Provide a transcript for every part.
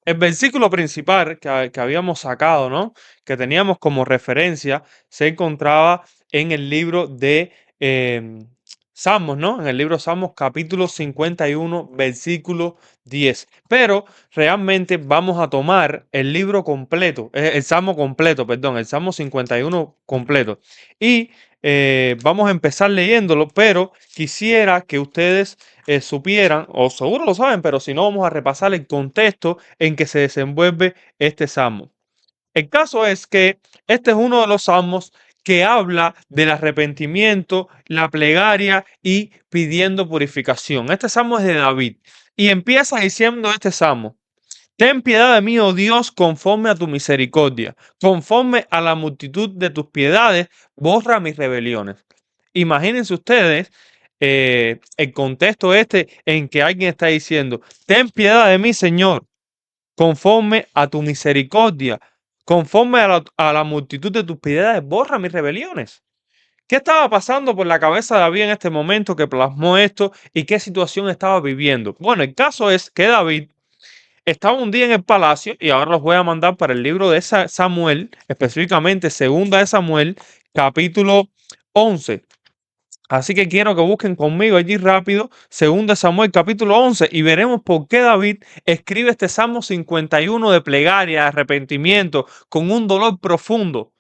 El versículo principal que habíamos sacado, ¿no? Que teníamos como referencia, se encontraba en el libro de Salmos, ¿no? En el libro de Salmos, capítulo 51, versículo 10. Pero realmente vamos a tomar el libro completo, el Salmo completo, perdón, el Salmo 51 completo. Y vamos a empezar leyéndolo, pero quisiera que ustedes supieran, o seguro lo saben, pero si no, vamos a repasar el contexto en que se desenvuelve este salmo. El caso es que este es uno de los salmos que habla del arrepentimiento, la plegaria y pidiendo purificación. Este salmo es de David y empieza diciendo este salmo: Ten piedad de mí, oh Dios, conforme a tu misericordia, conforme a la multitud de tus piedades, borra mis rebeliones. Imagínense ustedes el contexto este en que alguien está diciendo: Ten piedad de mí, Señor, conforme a tu misericordia, conforme a la multitud de tus piedades, borra mis rebeliones. ¿Qué estaba pasando por la cabeza de David en este momento que plasmó esto y qué situación estaba viviendo? Bueno, el caso es que David estaba un día en el palacio, y ahora los voy a mandar para el libro de Samuel, específicamente segunda de Samuel, capítulo 11. Así que quiero que busquen conmigo allí rápido, segunda de Samuel, capítulo 11, y veremos por qué David escribe este Salmo 51 de plegaria, de arrepentimiento, con un dolor profundo.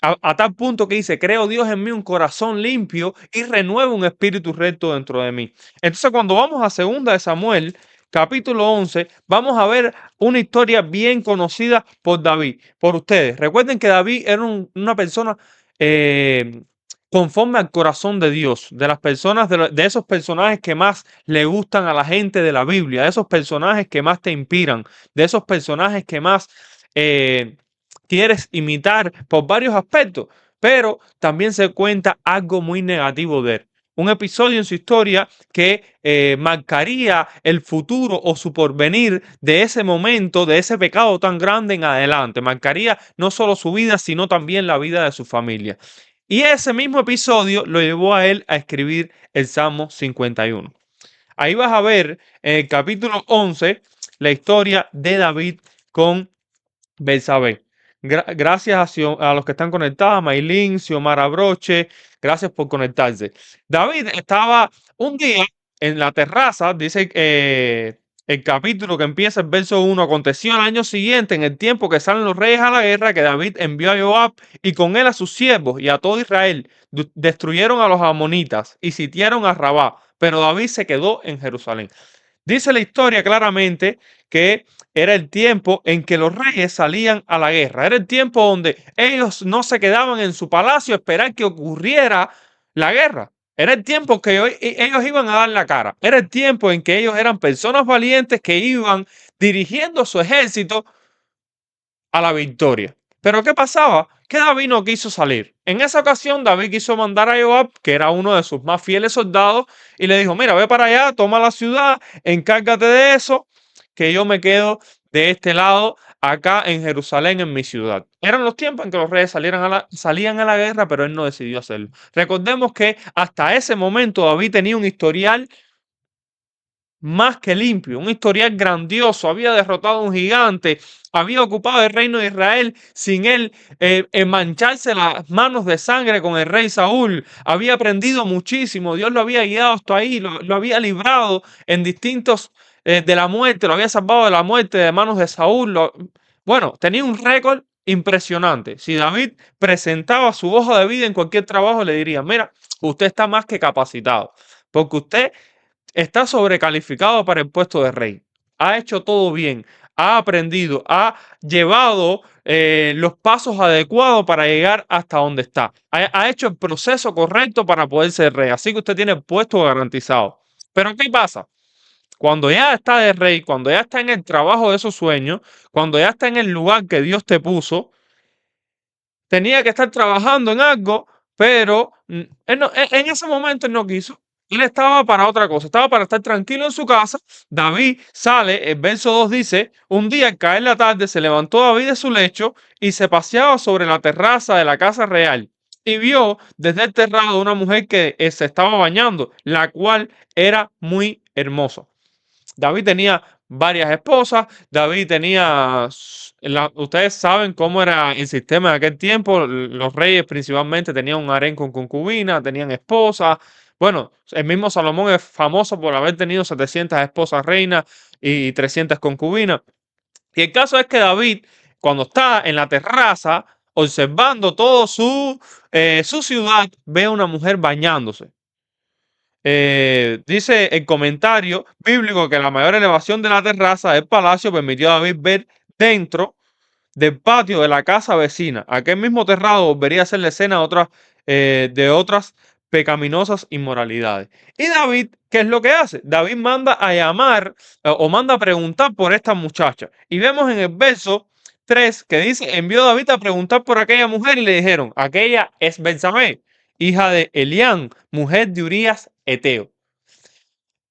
A tal punto que dice: creo, Dios, en mí un corazón limpio y renueva un espíritu recto dentro de mí. Entonces, cuando vamos a segunda de Samuel, capítulo 11, vamos a ver una historia bien conocida por David, por ustedes. Recuerden que David era una persona eh, conforme al corazón de Dios, de las personas, de esos personajes que más le gustan a la gente de la Biblia, de esos personajes que más te inspiran, de esos personajes que más quieres imitar por varios aspectos, pero también se cuenta algo muy negativo de él. Un episodio en su historia que marcaría el futuro o su porvenir de ese momento, de ese pecado tan grande en adelante. Marcaría no solo su vida, sino también la vida de su familia. Y ese mismo episodio lo llevó a él a escribir el Salmo 51. Ahí vas a ver en el capítulo 11 la historia de David con Betsabé. Gracias a los que están conectados, a Maylin, Xiomara Broche, gracias por conectarse. David estaba un día en la terraza, dice el capítulo que empieza el verso 1: aconteció al año siguiente, en el tiempo que salen los reyes a la guerra, que David envió a Joab y con él a sus siervos y a todo Israel. Destruyeron a los amonitas y sitiaron a Rabá, pero David se quedó en Jerusalén. Dice la historia claramente que era el tiempo en que los reyes salían a la guerra. Era el tiempo donde ellos no se quedaban en su palacio a esperar que ocurriera la guerra. Era el tiempo que ellos iban a dar la cara. Era el tiempo en que ellos eran personas valientes que iban dirigiendo su ejército a la victoria. Pero ¿qué pasaba? Que David no quiso salir. En esa ocasión, David quiso mandar a Joab, que era uno de sus más fieles soldados, y le dijo: mira, ve para allá, toma la ciudad, encárgate de eso, que yo me quedo de este lado, acá en Jerusalén, en mi ciudad. Eran los tiempos en que los reyes salían a la guerra, pero él no decidió hacerlo. Recordemos que hasta ese momento David tenía un historial más que limpio, un historial grandioso. Había derrotado a un gigante, había ocupado el reino de Israel sin él mancharse las manos de sangre con el rey Saúl. Había aprendido muchísimo, Dios lo había guiado hasta ahí, lo había librado en distintos de la muerte, lo había salvado de la muerte de manos de Saúl. Bueno, tenía un récord impresionante. Si David presentaba su hoja de vida en cualquier trabajo, le diría: mira, usted está más que capacitado, porque usted está sobrecalificado para el puesto de rey. Ha hecho todo bien, ha aprendido, ha llevado los pasos adecuados para llegar hasta donde está. Ha hecho el proceso correcto para poder ser rey. Así que usted tiene el puesto garantizado. Pero ¿qué pasa? Cuando ya está de rey, cuando ya está en el trabajo de esos sueños, cuando ya está en el lugar que Dios te puso, tenía que estar trabajando en algo, pero en ese momento él no quiso. Él estaba para otra cosa, estaba para estar tranquilo en su casa. David sale, el verso 2 dice: un día al caer la tarde se levantó David de su lecho y se paseaba sobre la terraza de la casa real y vio desde el terrado una mujer que se estaba bañando, la cual era muy hermosa. David tenía varias esposas. David tenía, ustedes saben cómo era el sistema de aquel tiempo. Los reyes principalmente tenían un harén con concubina, tenían esposas. Bueno, el mismo Salomón es famoso por haber tenido 700 esposas reinas y 300 concubinas. Y el caso es que David, cuando está en la terraza observando todo su ciudad, ve a una mujer bañándose. Dice el comentario bíblico que la mayor elevación de la terraza del palacio permitió a David ver dentro del patio de la casa vecina. Aquel mismo terrado volvería a ser la escena de otras pecaminosas inmoralidades. Y David, ¿qué es lo que hace? David manda a llamar o manda a preguntar por esta muchacha. Y vemos en el verso 3 que dice, envió David a preguntar por aquella mujer y le dijeron, aquella es Betsabé, hija de Elián, mujer de Urías Eteo.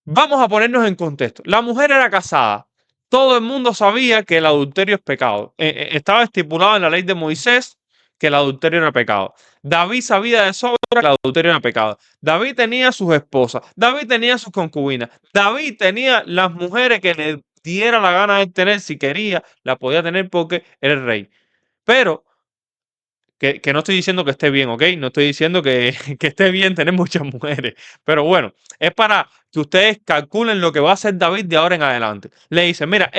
Vamos a ponernos en contexto. La mujer era casada. Todo el mundo sabía que el adulterio es pecado. Estaba estipulado en la ley de Moisés que el adulterio era pecado. David sabía de sobra que el adulterio era pecado. David tenía sus esposas. David tenía sus concubinas. David tenía las mujeres que le diera la gana de tener. Si quería, la podía tener porque era el rey. Pero que no estoy diciendo que esté bien, ¿ok? No estoy diciendo que, que esté bien tener muchas mujeres. Pero bueno, es para que ustedes calculen lo que va a hacer David de ahora en adelante. Le dice, mira,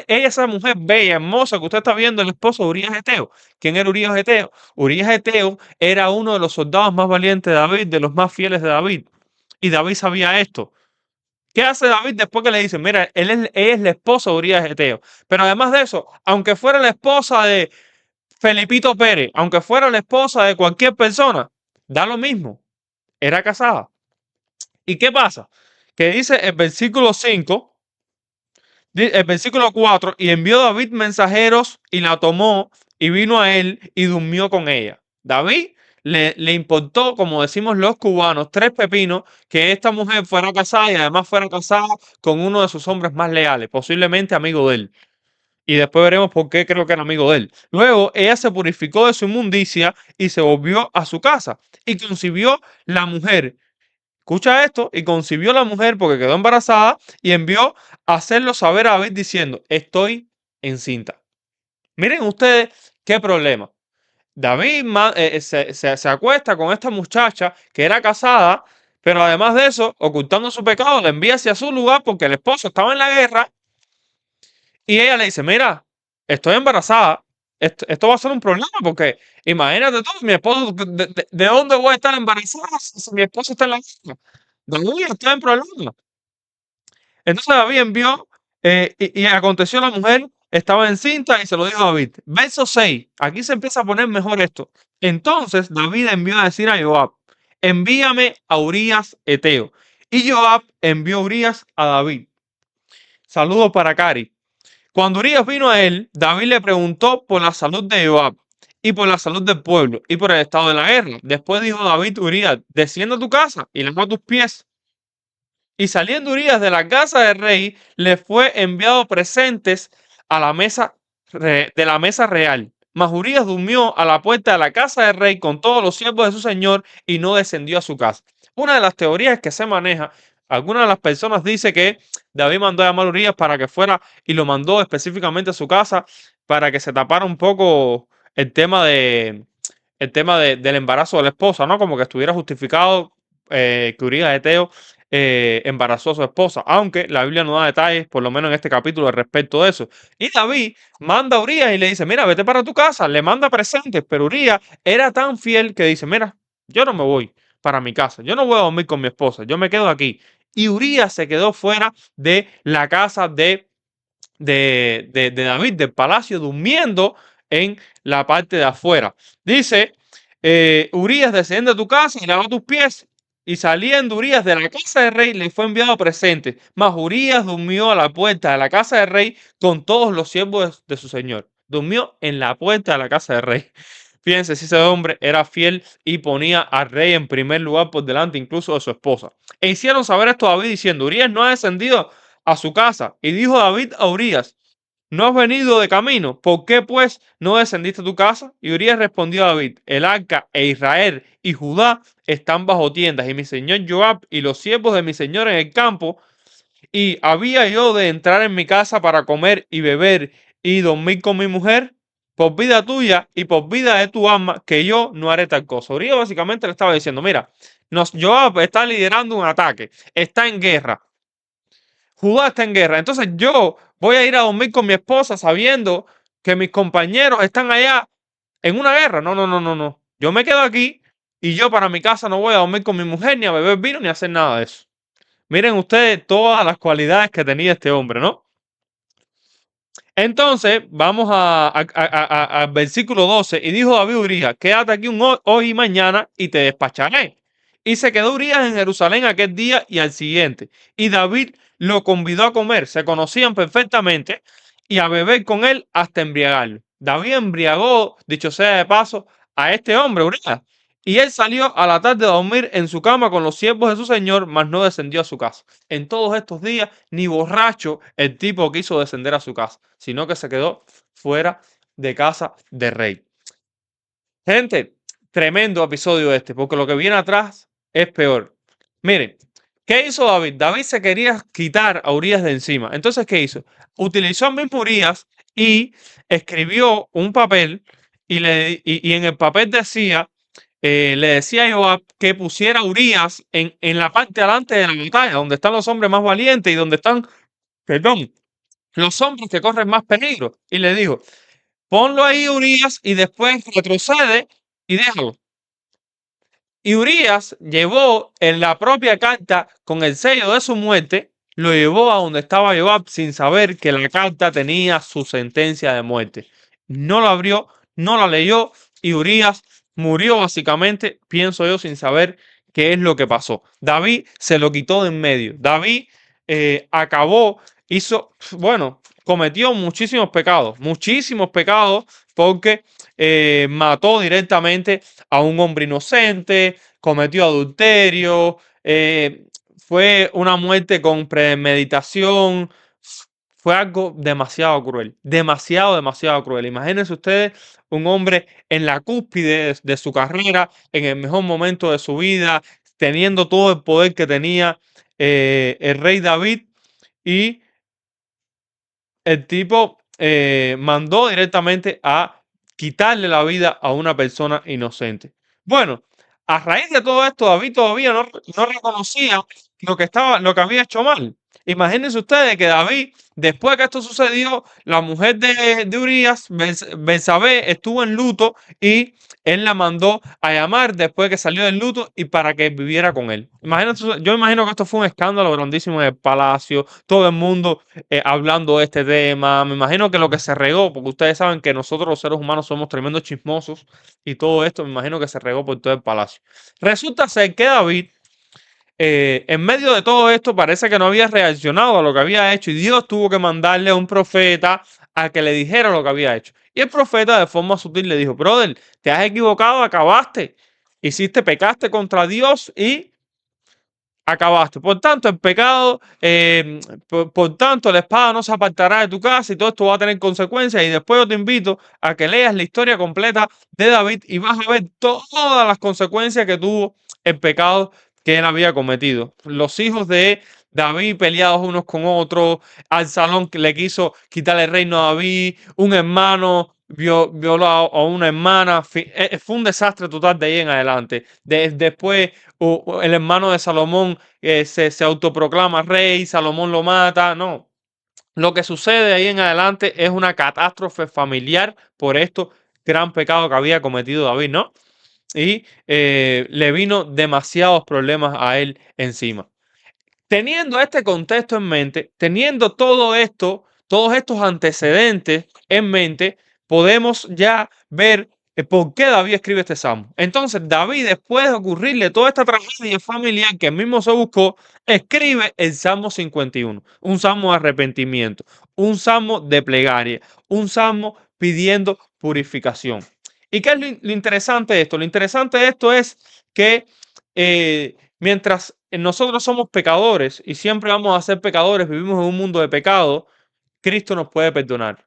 esa mujer bella, hermosa que usted está viendo, el esposo de Urías Eteo. ¿Quién era Urías Eteo? Urías Eteo era uno de los soldados más valientes de David, de los más fieles de David. Y David sabía esto. ¿Qué hace David después que le dice, mira, ella es la esposa de Urías Eteo? Pero además de eso, aunque fuera la esposa de Felipito Pérez, aunque fuera la esposa de cualquier persona, da lo mismo. Era casada. ¿Y qué pasa? Que dice el versículo 5, el versículo 4, y envió David mensajeros y la tomó y vino a él y durmió con ella. David le importó, como decimos los cubanos, tres pepinos, que esta mujer fuera casada y además fuera casada con uno de sus hombres más leales, posiblemente amigo de él. Y después veremos por qué creo que era amigo de él. Luego ella se purificó de su inmundicia y se volvió a su casa. Y concibió la mujer. Escucha esto. Y concibió la mujer porque quedó embarazada y envió a hacerlo saber a David diciendo, estoy encinta. Miren ustedes qué problema. David se acuesta con esta muchacha que era casada, pero además de eso, ocultando su pecado, la envía hacia su lugar porque el esposo estaba en la guerra. Y ella le dice, mira, estoy embarazada. Esto va a ser un problema porque imagínate tú, mi esposo, ¿de dónde voy a estar embarazada si mi esposo está en la guerra? David está en problema. Entonces David envió y aconteció la mujer estaba encinta y se lo dijo a David. Verso 6, aquí se empieza a poner mejor esto. Entonces David envió a decir a Joab, envíame a Urías Eteo. Y Joab envió a Urías a David. Saludos para Cari. Cuando Urías vino a él, David le preguntó por la salud de Joab y por la salud del pueblo y por el estado de la guerra. Después dijo David a Urías, desciende a tu casa y lava tus pies. Y saliendo Urías de la casa del rey, le fue enviado presentes a la mesa de la mesa real. Mas Urías durmió a la puerta de la casa del rey con todos los siervos de su señor y no descendió a su casa. Una de las teorías que se maneja, algunas de las personas dice que David mandó a llamar a Urías para que fuera y lo mandó específicamente a su casa para que se tapara un poco el tema del embarazo de la esposa, ¿no? Como que estuviera justificado que Urías Eteo embarazó a su esposa, aunque la Biblia no da detalles, por lo menos en este capítulo, respecto de eso. Y David manda a Urías y le dice, mira, vete para tu casa, le manda presentes, pero Urías era tan fiel que dice, mira, yo no me voy para mi casa, yo no voy a dormir con mi esposa, yo me quedo aquí. Y Urías se quedó fuera de la casa de David, del palacio, durmiendo en la parte de afuera. Dice, Urías, desciende a tu casa y lava tus pies. Y saliendo Urías de la casa del rey, le fue enviado presente. Mas Urías durmió a la puerta de la casa del rey con todos los siervos de su señor. Durmió en la puerta de la casa del rey. Fíjense si ese hombre era fiel y ponía al rey en primer lugar por delante incluso de su esposa. E hicieron saber esto a David diciendo, Urías no ha descendido a su casa. Y dijo David a Urías, ¿no has venido de camino? ¿Por qué pues no descendiste a tu casa? Y Urías respondió a David, el arca e Israel y Judá están bajo tiendas, y mi señor Joab y los siervos de mi señor en el campo. y había yo de entrar en mi casa para comer y beber y dormir con mi mujer, por vida tuya y por vida de tu alma, que yo no haré tal cosa. Urias básicamente le estaba diciendo, mira, Joab está liderando un ataque, está en guerra, Judá está en guerra, entonces yo voy a ir a dormir con mi esposa sabiendo que mis compañeros están allá en una guerra. No, no, no, no, no. Yo me quedo aquí y yo para mi casa no voy a dormir con mi mujer, ni a beber vino, ni a hacer nada de eso. Miren ustedes todas las cualidades que tenía este hombre, ¿no? Entonces, vamos al versículo 12. Y dijo David a Urías, quédate aquí hoy y mañana y te despacharé. Y se quedó Urías en Jerusalén aquel día y al siguiente. Y David lo convidó a comer. Se conocían perfectamente y a beber con él hasta embriagarlo. David embriagó, dicho sea de paso, a este hombre, Urías. Y él salió a la tarde a dormir en su cama con los siervos de su señor, mas no descendió a su casa. En todos estos días, ni borracho el tipo quiso descender a su casa, sino que se quedó fuera de casa de rey. Gente, tremendo episodio este, porque lo que viene atrás es peor. Miren, ¿qué hizo David? David se quería quitar a Urias de encima. Entonces, ¿qué hizo? Utilizó a mismo Urias y escribió un papel y en el papel decía, le decía a Joab que pusiera a Urias en la parte delante de la batalla, donde están los hombres más valientes y donde están, perdón, los hombres que corren más peligro. Y le dijo, ponlo ahí, Urias, y después retrocede y déjalo. Y Urias llevó en la propia carta con el sello de su muerte, lo llevó a donde estaba Joab sin saber que la carta tenía su sentencia de muerte. No la abrió, no la leyó y Urias murió básicamente, pienso yo, sin saber qué es lo que pasó. David se lo quitó de en medio. David acabó, bueno, cometió muchísimos pecados porque mató directamente a un hombre inocente, cometió adulterio, fue una muerte con premeditación, fue algo demasiado cruel, demasiado cruel. Imagínense ustedes un hombre en la cúspide de su carrera, en el mejor momento de su vida, teniendo todo el poder que tenía el rey David y el tipo mandó directamente a quitarle la vida a una persona inocente. Bueno, a raíz de todo esto, David todavía no reconocía lo que había hecho mal. Imagínense ustedes que David, después que esto sucedió, la mujer de Urías, Betsabé, estuvo en luto y él la mandó a llamar después que salió del luto y para que viviera con él. Imagínense, yo imagino que esto fue un escándalo grandísimo en el palacio, todo el mundo hablando de este tema. Me imagino que lo que se regó, porque ustedes saben que nosotros los seres humanos somos tremendos chismosos y todo esto me imagino que se regó por todo el palacio. Resulta ser que David, en medio de todo esto, parece que no había reaccionado a lo que había hecho y Dios tuvo que mandarle a un profeta a que le dijera lo que había hecho. Y el profeta de forma sutil le dijo, brother, te has equivocado, acabaste, pecaste contra Dios y acabaste. Por tanto, el pecado, por tanto, la espada no se apartará de tu casa y todo esto va a tener consecuencias. Y después yo te invito a que leas la historia completa de David y vas a ver todas las consecuencias que tuvo el pecado que él había cometido. Los hijos de David peleados unos con otros, Absalón que le quiso quitar el reino a David, un hermano violó a una hermana. Fue un desastre total de ahí en adelante. Después el hermano de Salomón se autoproclama rey, Salomón lo mata. No, lo que sucede de ahí en adelante es una catástrofe familiar por esto gran pecado que había cometido David, ¿no? Y le vino demasiados problemas a él encima. Teniendo este contexto en mente, teniendo todo esto, todos estos antecedentes en mente, podemos ya ver por qué David escribe este salmo. Entonces, David, después de ocurrirle toda esta tragedia familiar que él mismo se buscó, escribe el Salmo 51, un salmo de arrepentimiento, un salmo de plegaria, un salmo pidiendo purificación. ¿Y qué es lo interesante de esto? Lo interesante de esto es que mientras nosotros somos pecadores y siempre vamos a ser pecadores, vivimos en un mundo de pecado, Cristo nos puede perdonar.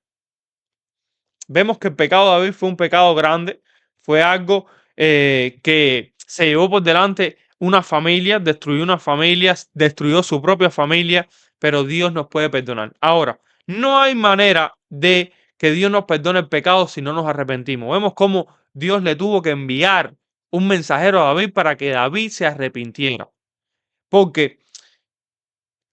Vemos que el pecado de David fue un pecado grande, fue algo que se llevó por delante una familia, destruyó una familia, destruyó su propia familia, pero Dios nos puede perdonar. Ahora, no hay manera de que Dios nos perdone el pecado si no nos arrepentimos. Vemos cómo Dios le tuvo que enviar un mensajero a David para que David se arrepintiera. Porque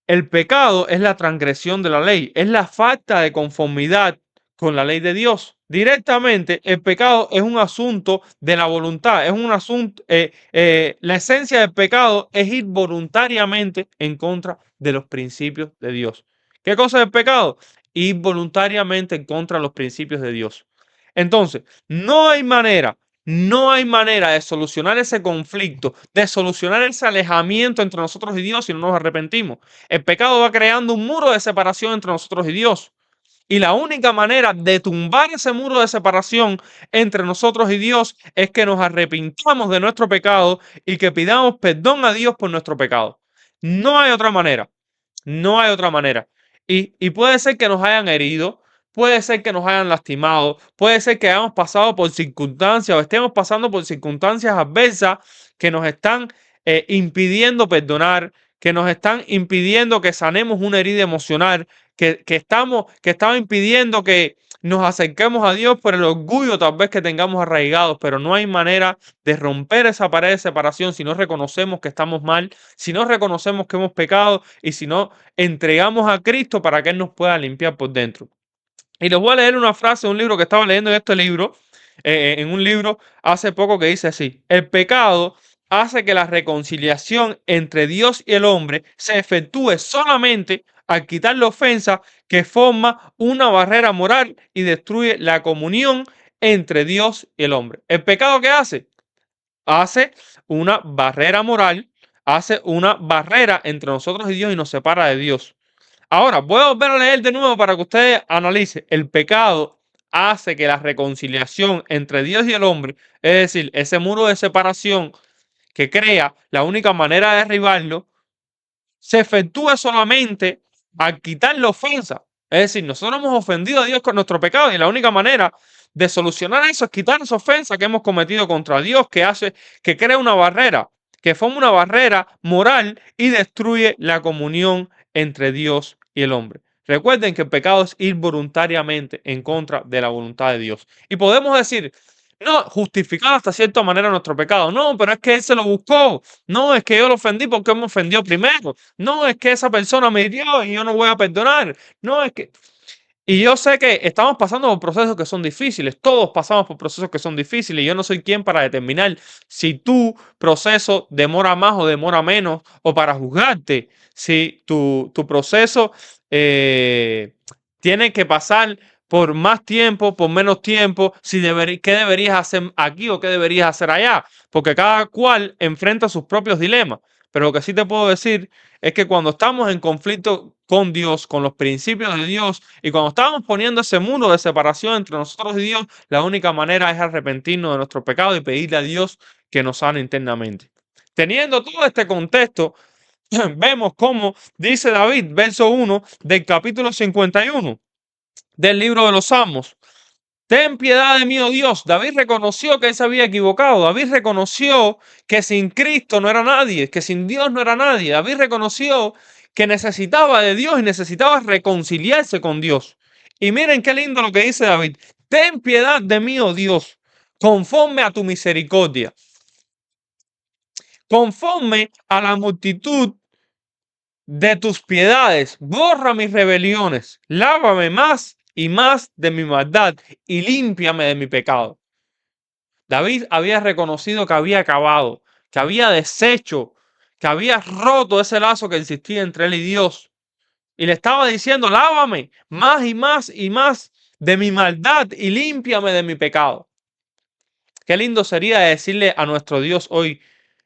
el pecado es la transgresión de la ley, es la falta de conformidad con la ley de Dios. Directamente, el pecado es un asunto de la voluntad, es un asunto, la esencia del pecado es ir voluntariamente en contra de los principios de Dios. ¿Qué cosa es el pecado? Ir voluntariamente en contra de los principios de Dios. Entonces, no hay manera de solucionar ese conflicto, de solucionar ese alejamiento entre nosotros y Dios si no nos arrepentimos. El pecado va creando un muro de separación entre nosotros y Dios. Y la única manera de tumbar ese muro de separación entre nosotros y Dios es que nos arrepintamos de nuestro pecado y que pidamos perdón a Dios por nuestro pecado. No hay otra manera. No hay otra manera. Y puede ser que nos hayan herido, puede ser que nos hayan lastimado, puede ser que hayamos pasado por circunstancias o estemos pasando por circunstancias adversas que nos están impidiendo perdonar, que nos están impidiendo que sanemos una herida emocional, que estamos impidiendo que nos acerquemos a Dios por el orgullo tal vez que tengamos arraigados, pero no hay manera de romper esa pared de separación si no reconocemos que estamos mal, si no reconocemos que hemos pecado y si no entregamos a Cristo para que Él nos pueda limpiar por dentro. Y les voy a leer una frase de un libro que estaba leyendo en este libro, en un libro hace poco que dice así: el pecado hace que la reconciliación entre Dios y el hombre se efectúe solamente al quitar la ofensa que forma una barrera moral y destruye la comunión entre Dios y el hombre. ¿El pecado qué hace? Hace una barrera moral, hace una barrera entre nosotros y Dios y nos separa de Dios. Ahora, voy a volver a leer de nuevo para que ustedes analicen. El pecado hace que la reconciliación entre Dios y el hombre, es decir, ese muro de separación que crea, la única manera de derribarlo, se efectúa solamente al quitar la ofensa. Es decir, nosotros hemos ofendido a Dios con nuestro pecado y la única manera de solucionar eso es quitar esa ofensa que hemos cometido contra Dios, que crea una barrera, que forma una barrera moral y destruye la comunión entre Dios y el hombre. Recuerden que el pecado es ir voluntariamente en contra de la voluntad de Dios. Y podemos decir, no, justificar hasta cierta manera nuestro pecado. No, pero es que Él se lo buscó. No, es que yo lo ofendí porque Él me ofendió primero. No, es que esa persona me hirió y yo no voy a perdonar. No, es que... Y yo sé que estamos pasando por procesos que son difíciles. Todos pasamos por procesos que son difíciles. Y yo no soy quien para determinar si tu proceso demora más o demora menos, o para juzgarte si tu proceso tiene que pasar por más tiempo, por menos tiempo, si qué deberías hacer aquí o qué deberías hacer allá, porque cada cual enfrenta sus propios dilemas. Pero lo que sí te puedo decir es que cuando estamos en conflicto con Dios, con los principios de Dios, y cuando estamos poniendo ese muro de separación entre nosotros y Dios, la única manera es arrepentirnos de nuestro pecado y pedirle a Dios que nos sane internamente. Teniendo todo este contexto, vemos cómo dice David, verso 1 del capítulo 51 del libro de los Salmos: ten piedad de mí, oh Dios. David reconoció que él se había equivocado. David reconoció que sin Cristo no era nadie, que sin Dios no era nadie. David reconoció que necesitaba de Dios y necesitaba reconciliarse con Dios. Y miren qué lindo lo que dice David: ten piedad de mí, oh Dios, conforme a tu misericordia, conforme a la multitud de tus piedades, borra mis rebeliones, lávame más y más de mi maldad y límpiame de mi pecado. David había reconocido que había acabado, que había deshecho, que había roto ese lazo que existía entre él y Dios. Y le estaba diciendo: lávame más y más y más de mi maldad y límpiame de mi pecado. Qué lindo sería decirle a nuestro Dios hoy: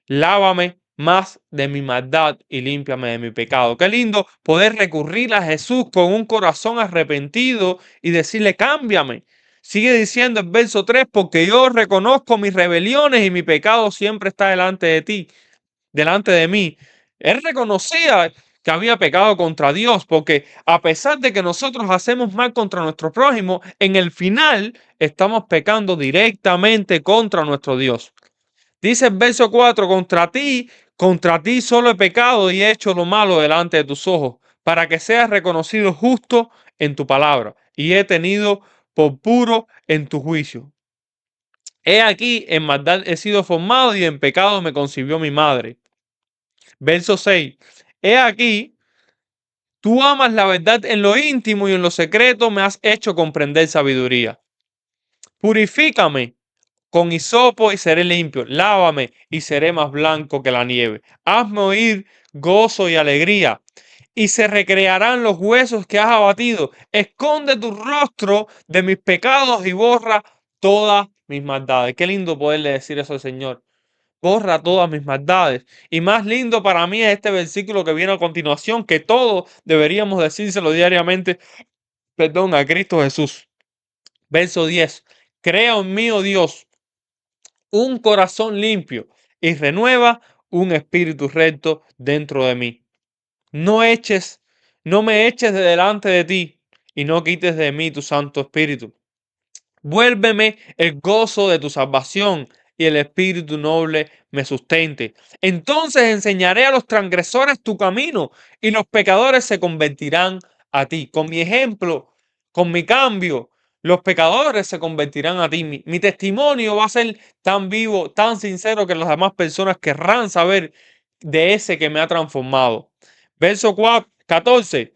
lávame más de mi maldad y límpiame de mi pecado. Qué lindo poder recurrir a Jesús con un corazón arrepentido y decirle: cámbiame. Sigue diciendo el verso 3: porque yo reconozco mis rebeliones y mi pecado siempre está delante de ti, delante de mí. Él reconocía que había pecado contra Dios, porque a pesar de que nosotros hacemos mal contra nuestro prójimo, en el final estamos pecando directamente contra nuestro Dice el verso 4: contra ti Contra ti solo he pecado y he hecho lo malo delante de tus ojos, para que seas reconocido justo en tu palabra, y he tenido por puro en tu juicio. He aquí, en maldad he sido formado y en pecado me concibió mi madre. Verso 6. He aquí, tú amas la verdad en lo íntimo y en lo secreto me has hecho comprender sabiduría. Purifícame con hisopo y seré limpio. Lávame y seré más blanco que la nieve. Hazme oír gozo y alegría, y se recrearán los huesos que has abatido. Esconde tu rostro de mis pecados y borra todas mis maldades. Qué lindo poderle decir eso al Señor. Borra todas mis maldades. Y más lindo para mí es este versículo que viene a continuación, que todos deberíamos decírselo diariamente, perdón, a Cristo Jesús. Verso 10. Crea en mí, oh Dios, un corazón limpio y renueva un espíritu recto dentro de mí. No eches, no me eches de delante de ti y no quites de mí tu Santo Espíritu. Vuélveme el gozo de tu salvación y el espíritu noble me sustente. Entonces enseñaré a los transgresores tu camino y los pecadores se convertirán a ti. Con mi ejemplo, con mi cambio, los pecadores se convertirán a ti. Mi testimonio va a ser tan vivo, tan sincero que las demás personas querrán saber de ese que me ha transformado. Verso 14.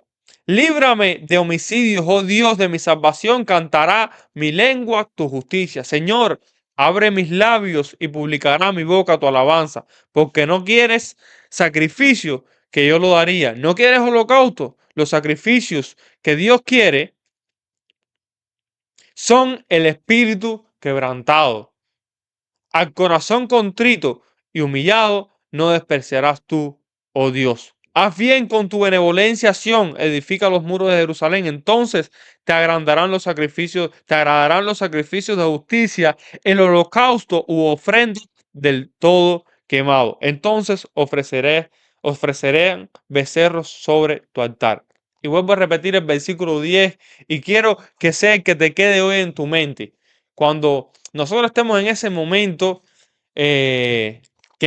Líbrame de homicidios, oh Dios de mi salvación, cantará mi lengua tu justicia. Señor, abre mis labios y publicará mi boca tu alabanza, porque no quieres sacrificio que yo lo daría, no quieres holocausto. Los sacrificios que Dios quiere son el espíritu quebrantado. Al corazón contrito y humillado no despreciarás tú, oh Dios. Haz bien con tu benevolencia, Sión, edifica los muros de Jerusalén. Entonces te te agradarán los sacrificios de justicia, el holocausto u ofrenda del todo quemado. Entonces ofreceré becerros sobre tu altar. Y vuelvo a repetir el versículo 10 y quiero que sea el que te quede hoy en tu mente. Cuando nosotros estemos en ese momento que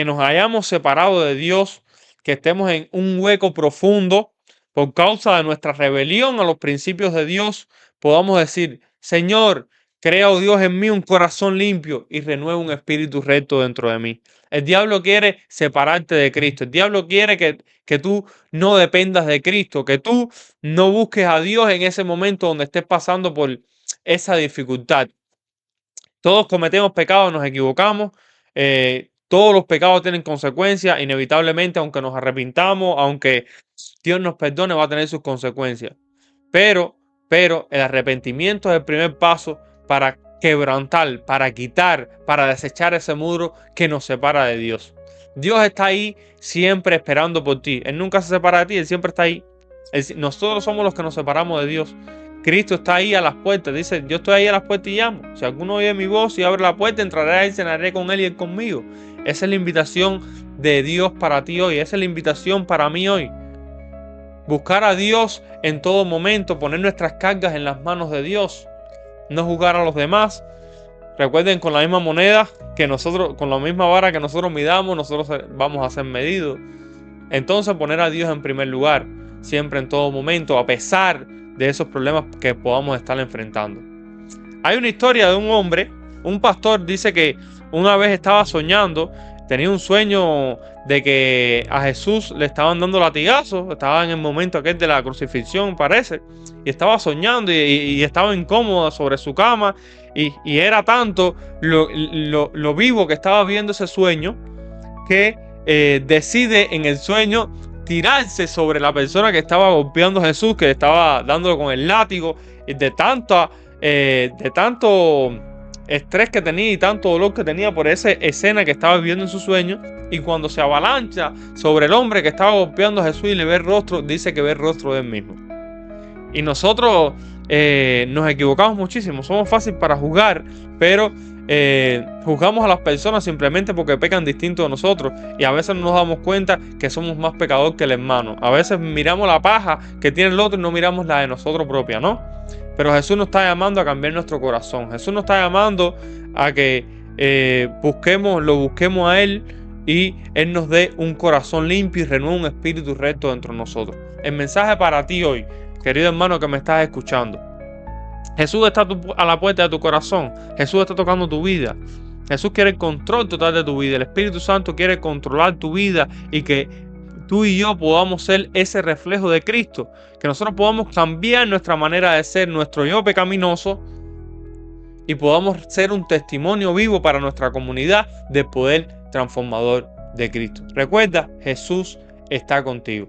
nos hayamos separado de Dios, que estemos en un hueco profundo por causa de nuestra rebelión a los principios de Dios, podamos decir, Señor, crea, oh Dios, en mí un corazón limpio y renueva un espíritu recto dentro de mí. El diablo quiere separarte de Cristo. El diablo quiere que tú no dependas de Cristo, que tú no busques a Dios en ese momento donde estés pasando por esa dificultad. Todos cometemos pecados, nos equivocamos. Todos los pecados tienen consecuencias. Inevitablemente, aunque nos arrepintamos, aunque Dios nos perdone, va a tener sus consecuencias. Pero el arrepentimiento es el primer paso para quebrantar, para quitar, para desechar ese muro que nos separa de Dios. Dios está ahí siempre esperando por ti. Él nunca se separa de ti, Él siempre está ahí. Nosotros somos los que nos separamos de Dios. Cristo está ahí a las puertas. Dice, yo estoy ahí a las puertas y llamo. Si alguno oye mi voz y abre la puerta, entraré a él, cenaré con él y él conmigo. Esa es la invitación de Dios para ti hoy. Esa es la invitación para mí hoy. Buscar a Dios en todo momento, poner nuestras cargas en las manos de Dios, no juzgar a los demás. Recuerden, con la misma moneda que nosotros, con la misma vara que nosotros midamos, nosotros vamos a ser medidos. Entonces poner a Dios en primer lugar, siempre en todo momento, a pesar de esos problemas que podamos estar enfrentando. Hay una historia de un hombre, un pastor dice que una vez estaba soñando, tenía un sueño de que a Jesús le estaban dando latigazos, estaba en el momento aquel de la crucifixión, parece, y estaba soñando y estaba incómodo sobre su cama y era tanto lo vivo que estaba viendo ese sueño que decide en el sueño tirarse sobre la persona que estaba golpeando a Jesús, que estaba dándolo con el látigo, y de tanto estrés que tenía y tanto dolor que tenía por esa escena que estaba viviendo en su sueño. Y cuando se avalancha sobre el hombre que estaba golpeando a Jesús y le ve el rostro, dice que ve el rostro de él mismo. Y nosotros nos equivocamos muchísimo, somos fáciles para juzgar, pero juzgamos a las personas simplemente porque pecan distinto de nosotros y a veces no nos damos cuenta que somos más pecadores que el hermano. A veces miramos la paja que tiene el otro y no miramos la de nosotros propia, ¿no? Pero Jesús nos está llamando a cambiar nuestro corazón. Jesús nos está llamando a que lo busquemos a Él y Él nos dé un corazón limpio y renueve un espíritu recto dentro de nosotros. El mensaje para ti hoy, querido hermano que me estás escuchando: Jesús está a la puerta de tu corazón. Jesús está tocando tu vida. Jesús quiere el control total de tu vida. El Espíritu Santo quiere controlar tu vida y que tú y yo podamos ser ese reflejo de Cristo. Que nosotros podamos cambiar nuestra manera de ser, nuestro yo pecaminoso, y podamos ser un testimonio vivo para nuestra comunidad del poder transformador de Cristo. Recuerda, Jesús está contigo.